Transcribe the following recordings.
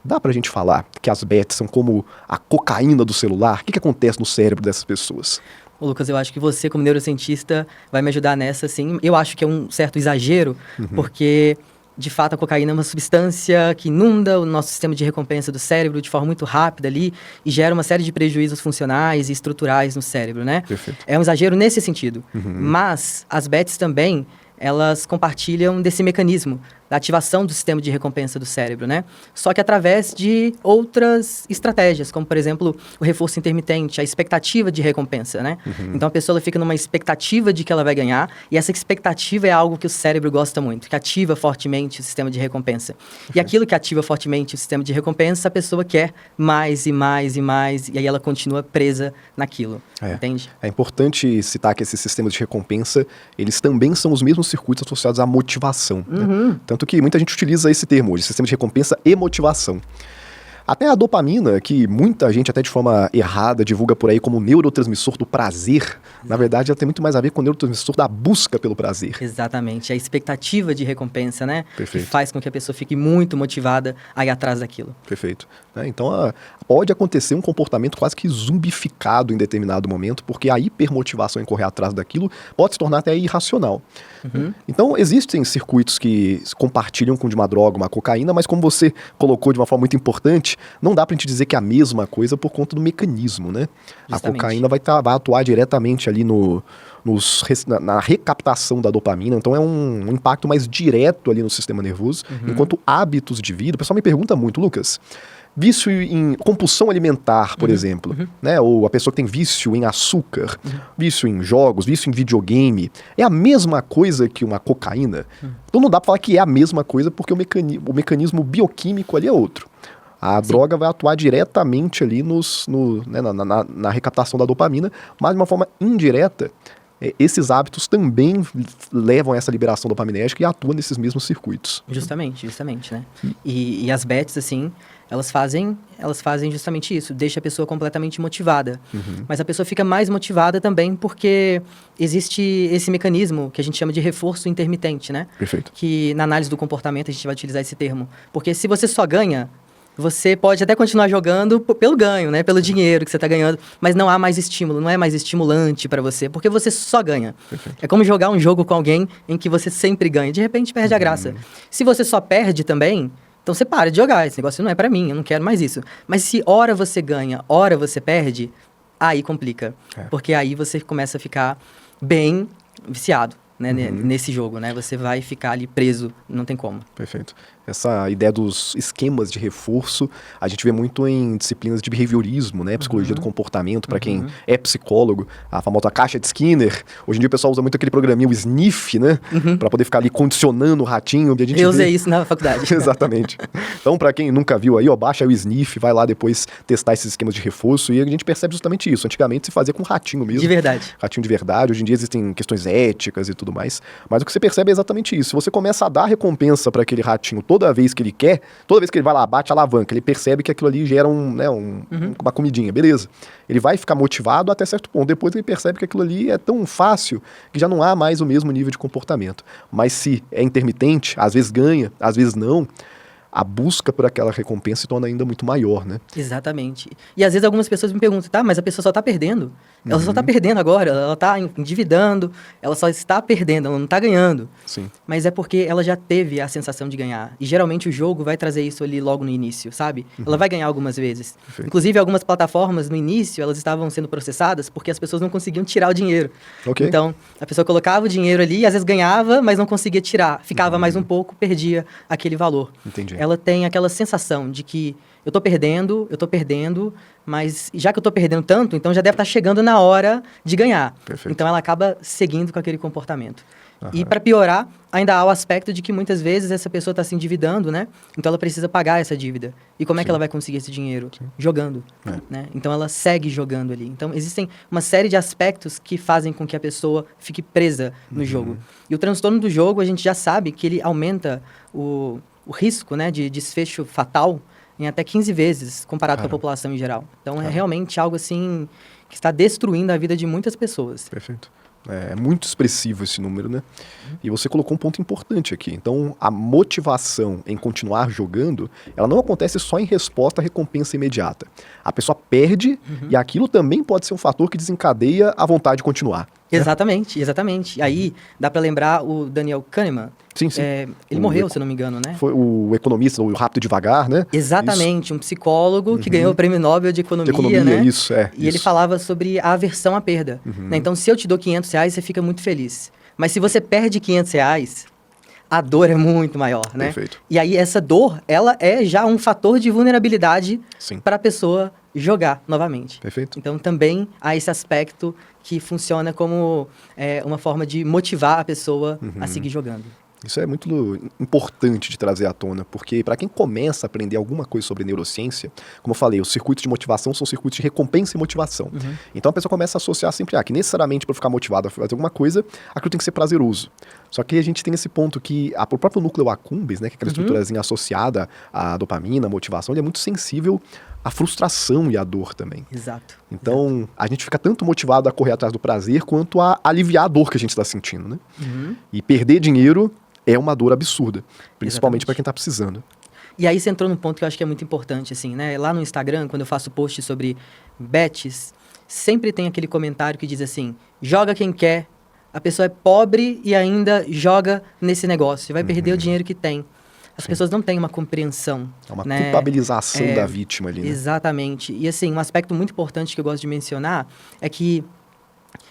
Dá pra gente falar que as bets são como a cocaína do celular? O que acontece no cérebro dessas pessoas? Ô, Lucas, eu acho que você, como neurocientista, vai me ajudar nessa, sim. Eu acho que é um certo exagero, porque, de fato, a cocaína é uma substância que inunda o nosso sistema de recompensa do cérebro de forma muito rápida ali e gera uma série de prejuízos funcionais e estruturais no cérebro, né? Perfeito. É um exagero nesse sentido. Mas as bets também, elas compartilham desse mecanismo da ativação do sistema de recompensa do cérebro, né? Só que através de outras estratégias, como, por exemplo, o reforço intermitente, a expectativa de recompensa, né? Então, a pessoa ela fica numa expectativa de que ela vai ganhar, e essa expectativa é algo que o cérebro gosta muito, que ativa fortemente o sistema de recompensa. E aquilo que ativa fortemente o sistema de recompensa, a pessoa quer mais e mais e mais, e aí ela continua presa naquilo, entende? É importante citar que esses sistemas de recompensa, eles também são os mesmos circuitos associados à motivação, né? Tanto que muita gente utiliza esse termo hoje, sistema de recompensa e motivação. Até a dopamina, que muita gente até de forma errada divulga por aí como neurotransmissor do prazer, na verdade ela tem muito mais a ver com o neurotransmissor da busca pelo prazer. Exatamente, a expectativa de recompensa, né? Perfeito. Que faz com que a pessoa fique muito motivada a ir atrás daquilo. Perfeito. Então, pode acontecer um comportamento quase que zumbificado em determinado momento, porque a hipermotivação em correr atrás daquilo pode se tornar até irracional. Então, existem circuitos que se compartilham com de uma droga, uma cocaína, mas como você colocou de uma forma muito importante, não dá pra gente dizer que é a mesma coisa por conta do mecanismo, né? Justamente. A cocaína vai atuar diretamente ali na recaptação da dopamina, então é um impacto mais direto ali no sistema nervoso, enquanto hábitos de vida, o pessoal me pergunta muito, Lucas, vício em compulsão alimentar, por exemplo, né? Ou a pessoa que tem vício em açúcar, vício em jogos, vício em videogame, é a mesma coisa que uma cocaína? Então não dá pra falar que é a mesma coisa porque o mecanismo bioquímico ali é outro. A droga vai atuar diretamente ali na recaptação da dopamina, mas de uma forma indireta, esses hábitos também levam a essa liberação dopaminérgica e atuam nesses mesmos circuitos. Justamente, né? E as bets, assim, elas fazem justamente isso, deixa a pessoa completamente motivada. Mas a pessoa fica mais motivada também porque existe esse mecanismo que a gente chama de reforço intermitente, né? Perfeito. Que na análise do comportamento a gente vai utilizar esse termo. Porque se você só ganha, você pode até continuar jogando pelo ganho, né? Pelo dinheiro que você está ganhando, mas não há mais estímulo, não é mais estimulante para você, porque você só ganha. Perfeito. É como jogar um jogo com alguém em que você sempre ganha, de repente perde a graça. Se você só perde também, então você para de jogar, esse negócio não é para mim, eu não quero mais isso. Mas se hora você ganha, hora você perde, aí complica, porque aí você começa a ficar bem viciado, né? Nesse jogo, né? Você vai ficar ali preso, não tem como. Perfeito. Essa ideia dos esquemas de reforço, a gente vê muito em disciplinas de behaviorismo, né? Psicologia do comportamento, para quem é psicólogo, a famosa caixa de Skinner. Hoje em dia o pessoal usa muito aquele programinha, o Sniff, né? Para poder ficar ali condicionando o ratinho. E a gente Eu usei isso na faculdade. Exatamente. Então, para quem nunca viu aí, baixa o Sniff, vai lá depois testar esses esquemas de reforço e a gente percebe justamente isso. Antigamente se fazia com ratinho mesmo. De verdade. Ratinho de verdade. Hoje em dia existem questões éticas e tudo mais. Mas o que você percebe é exatamente isso. Se você começa a dar recompensa para aquele ratinho toda vez que ele quer, toda vez que ele vai lá, bate a alavanca, ele percebe que aquilo ali gera uma comidinha, beleza. Ele vai ficar motivado até certo ponto. Depois ele percebe que aquilo ali é tão fácil que já não há mais o mesmo nível de comportamento. Mas se é intermitente, às vezes ganha, às vezes não, a busca por aquela recompensa se torna ainda muito maior, né? Exatamente. E às vezes algumas pessoas me perguntam, tá, mas a pessoa só tá perdendo. Ela só tá perdendo agora, ela tá endividando, ela só está perdendo, ela não tá ganhando. Sim. Mas é porque ela já teve a sensação de ganhar. E geralmente o jogo vai trazer isso ali logo no início, sabe? Ela vai ganhar algumas vezes. Perfeito. Inclusive, algumas plataformas, no início, elas estavam sendo processadas porque as pessoas não conseguiam tirar o dinheiro. Ok. Então, a pessoa colocava o dinheiro ali, às vezes ganhava, mas não conseguia tirar. Ficava mais um pouco, perdia aquele valor. Entendi. Ela tem aquela sensação de que eu tô perdendo, mas já que eu tô perdendo tanto, então já deve estar chegando na hora de ganhar. Perfeito. Então ela acaba seguindo com aquele comportamento. E para piorar, ainda há o aspecto de que muitas vezes essa pessoa está se endividando, né? Então ela precisa pagar essa dívida. E como é que ela vai conseguir esse dinheiro? Jogando, né? Então ela segue jogando ali. Então existem uma série de aspectos que fazem com que a pessoa fique presa no jogo. E o transtorno do jogo, a gente já sabe que ele aumenta o risco, né, de desfecho fatal em até 15 vezes comparado com a população em geral. Então é realmente algo assim que está destruindo a vida de muitas pessoas. Perfeito. É muito expressivo esse número, né? E você colocou um ponto importante aqui. Então, a motivação em continuar jogando, ela não acontece só em resposta à recompensa imediata. A pessoa perde e aquilo também pode ser um fator que desencadeia a vontade de continuar. Exatamente, exatamente. Aí, dá pra lembrar o Daniel Kahneman. Sim, sim. Ele morreu, se eu não me engano, né? Foi o economista, o Rápido e Devagar, né? Exatamente, Isso. um psicólogo que ganhou o Prêmio Nobel de Economia, né? Isso, E ele falava sobre a aversão à perda. Né? Então, se eu te dou R$500, você fica muito feliz. Mas se você perde R$500, a dor é muito maior, né? Perfeito. E aí, essa dor, ela é já um fator de vulnerabilidade para a pessoa jogar novamente. Perfeito. Então, também há esse aspecto que funciona como uma forma de motivar a pessoa a seguir jogando. Isso é muito importante de trazer à tona, porque para quem começa a aprender alguma coisa sobre neurociência, como eu falei, os circuitos de motivação são circuitos de recompensa e motivação. Então a pessoa começa a associar sempre que necessariamente para ficar motivado a fazer alguma coisa, aquilo tem que ser prazeroso. Só que a gente tem esse ponto que o próprio núcleo accumbens, né, que é aquela estruturazinha associada à dopamina, à motivação, ele é muito sensível à frustração e à dor também. Exato. Então, a gente fica tanto motivado a correr atrás do prazer, quanto a aliviar a dor que a gente está sentindo, né? E perder dinheiro é uma dor absurda, principalmente para quem está precisando. E aí você entrou num ponto que eu acho que é muito importante, assim, né? Lá no Instagram, quando eu faço post sobre bets, sempre tem aquele comentário que diz assim, joga quem quer, a pessoa é pobre e ainda joga nesse negócio, vai perder o dinheiro que tem. As pessoas não têm uma compreensão. É uma né? culpabilização da vítima ali, né? Exatamente. E assim, um aspecto muito importante que eu gosto de mencionar é que,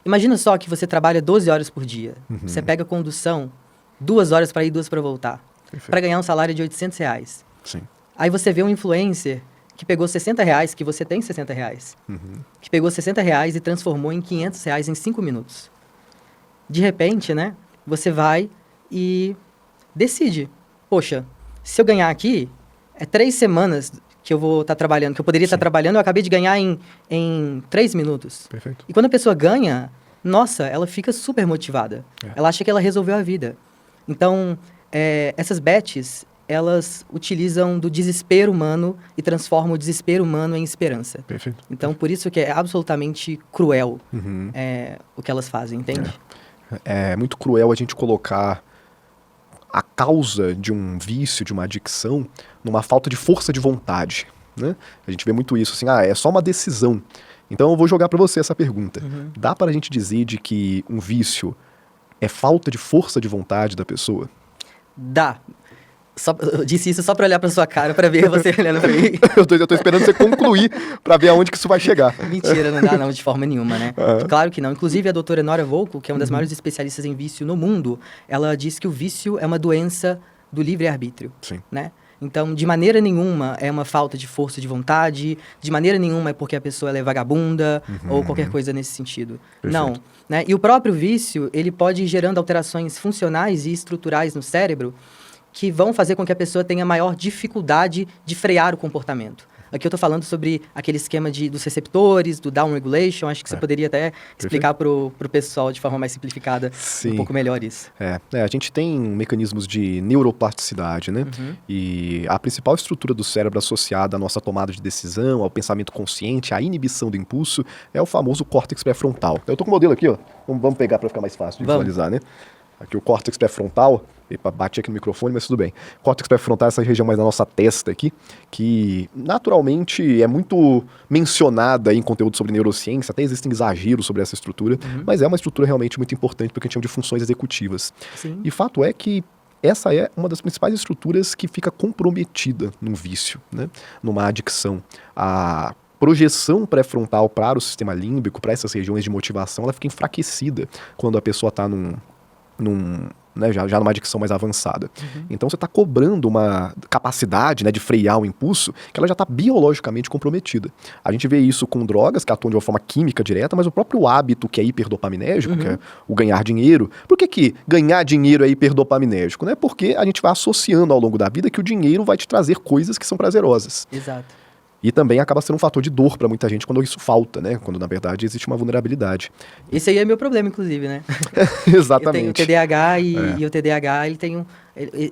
imagina só que você trabalha 12 horas por dia, você pega condução, 2 horas para ir, 2 para voltar, para ganhar um salário de R$800. Sim. Aí você vê um influencer que pegou R$60, que você tem R$60, que pegou R$60 e transformou em R$500 em 5 minutos. De repente, né, você vai e decide, poxa, se eu ganhar aqui, é 3 semanas que eu vou estar trabalhando, que eu poderia estar trabalhando, eu acabei de ganhar em 3 minutos. Perfeito. E quando a pessoa ganha, nossa, ela fica super motivada. Ela acha que ela resolveu a vida. Então, essas bets, elas utilizam do desespero humano e transformam o desespero humano em esperança. Perfeito. Então, por isso que é absolutamente cruel o que elas fazem, entende? É muito cruel a gente colocar a causa de um vício, de uma adicção, numa falta de força de vontade, né? A gente vê muito isso, assim, é só uma decisão. Então eu vou jogar para você essa pergunta. Dá para a gente dizer de que um vício é falta de força de vontade da pessoa? Dá. Eu disse isso só pra olhar pra sua cara, pra ver você olhando pra mim. eu tô esperando você concluir pra ver aonde que isso vai chegar. Mentira, não dá não, de forma nenhuma, né? Claro que não. Inclusive, a doutora Nora Volkow, que é uma das maiores especialistas em vício no mundo, ela diz que o vício é uma doença do livre-arbítrio, né? Então, de maneira nenhuma é uma falta de força de vontade, de maneira nenhuma é porque a pessoa ela é vagabunda ou qualquer coisa nesse sentido. Perfeito. Não. Né? E o próprio vício, ele pode ir gerando alterações funcionais e estruturais no cérebro que vão fazer com que a pessoa tenha maior dificuldade de frear o comportamento. Aqui eu estou falando sobre aquele esquema dos receptores, do down regulation. Acho que você poderia até explicar para o pessoal de forma mais simplificada um pouco melhor isso. A gente tem mecanismos de neuroplasticidade, né? E a principal estrutura do cérebro associada à nossa tomada de decisão, ao pensamento consciente, à inibição do impulso, é o famoso córtex pré-frontal. Eu estou com o modelo aqui, ó. Vamos pegar para ficar mais fácil de visualizar, né? Aqui o córtex pré-frontal, bati aqui no microfone, mas tudo bem. Córtex pré-frontal é essa região mais da nossa testa aqui, que naturalmente é muito mencionada em conteúdo sobre neurociência, até existem exageros sobre essa estrutura, mas é uma estrutura realmente muito importante porque a gente chama de funções executivas. Sim. E fato é que essa é uma das principais estruturas que fica comprometida num vício, né? Numa adicção. A projeção pré-frontal para o sistema límbico, para essas regiões de motivação, ela fica enfraquecida quando a pessoa está né, já numa adicção mais avançada. Então você está cobrando uma capacidade, né, de frear o impulso que ela já está biologicamente comprometida. A gente vê isso com drogas que atuam de uma forma química direta, mas o próprio hábito que é hiperdopaminérgico, que é o ganhar dinheiro. Por que ganhar dinheiro é hiperdopaminérgico? Né? Porque a gente vai associando ao longo da vida que o dinheiro vai te trazer coisas que são prazerosas. Exato. E também acaba sendo um fator de dor para muita gente quando isso falta, né? Quando, na verdade, existe uma vulnerabilidade. Esse aí é meu problema, inclusive, né? Exatamente. Eu tenho o TDAH e o TDAH, ele tem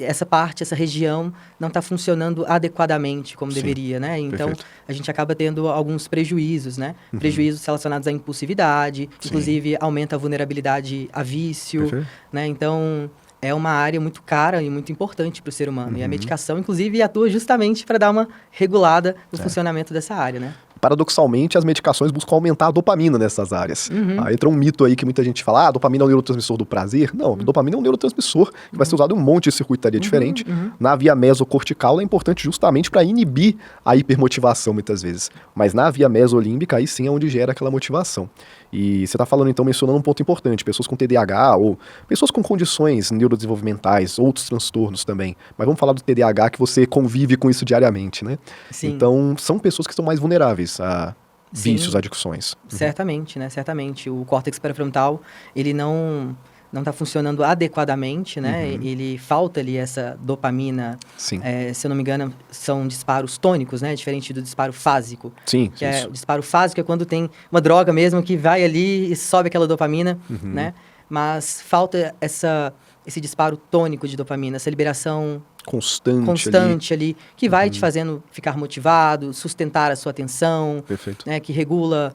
essa parte, essa região não está funcionando adequadamente como deveria, né? Então, perfeito. a gente acaba tendo alguns prejuízos, né? Prejuízos relacionados à impulsividade, inclusive aumenta a vulnerabilidade a vício, né? Então, é uma área muito cara e muito importante para o ser humano. E a medicação, inclusive, atua justamente para dar uma regulada no funcionamento dessa área, né? Paradoxalmente, as medicações buscam aumentar a dopamina nessas áreas. Entra um mito aí que muita gente fala, a dopamina é um neurotransmissor do prazer. Não, a dopamina é um neurotransmissor que vai ser usado em um monte de circuitaria diferente. Na via mesocortical, ela é importante justamente para inibir a hipermotivação, muitas vezes. Mas na via mesolímbica, aí sim é onde gera aquela motivação. E você está falando, então, mencionando um ponto importante, pessoas com TDAH ou pessoas com condições neurodesenvolvimentais, outros transtornos também. Mas vamos falar do TDAH, que você convive com isso diariamente, né? Sim. Então, são pessoas que estão mais vulneráveis a vícios, adicções. Certamente, né? Certamente. O córtex pré-frontal, ele não está funcionando adequadamente, né? Ele falta ali essa dopamina. Sim. Se eu não me engano, são disparos tônicos, né? Diferente do disparo fásico. Sim, que o disparo fásico é quando tem uma droga mesmo que vai ali e sobe aquela dopamina, né? Mas falta esse disparo tônico de dopamina, essa liberação constante ali, que vai te fazendo ficar motivado, sustentar a sua atenção, né? Que regula...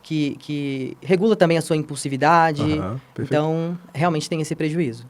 que regula também a sua impulsividade. Então, realmente tem esse prejuízo.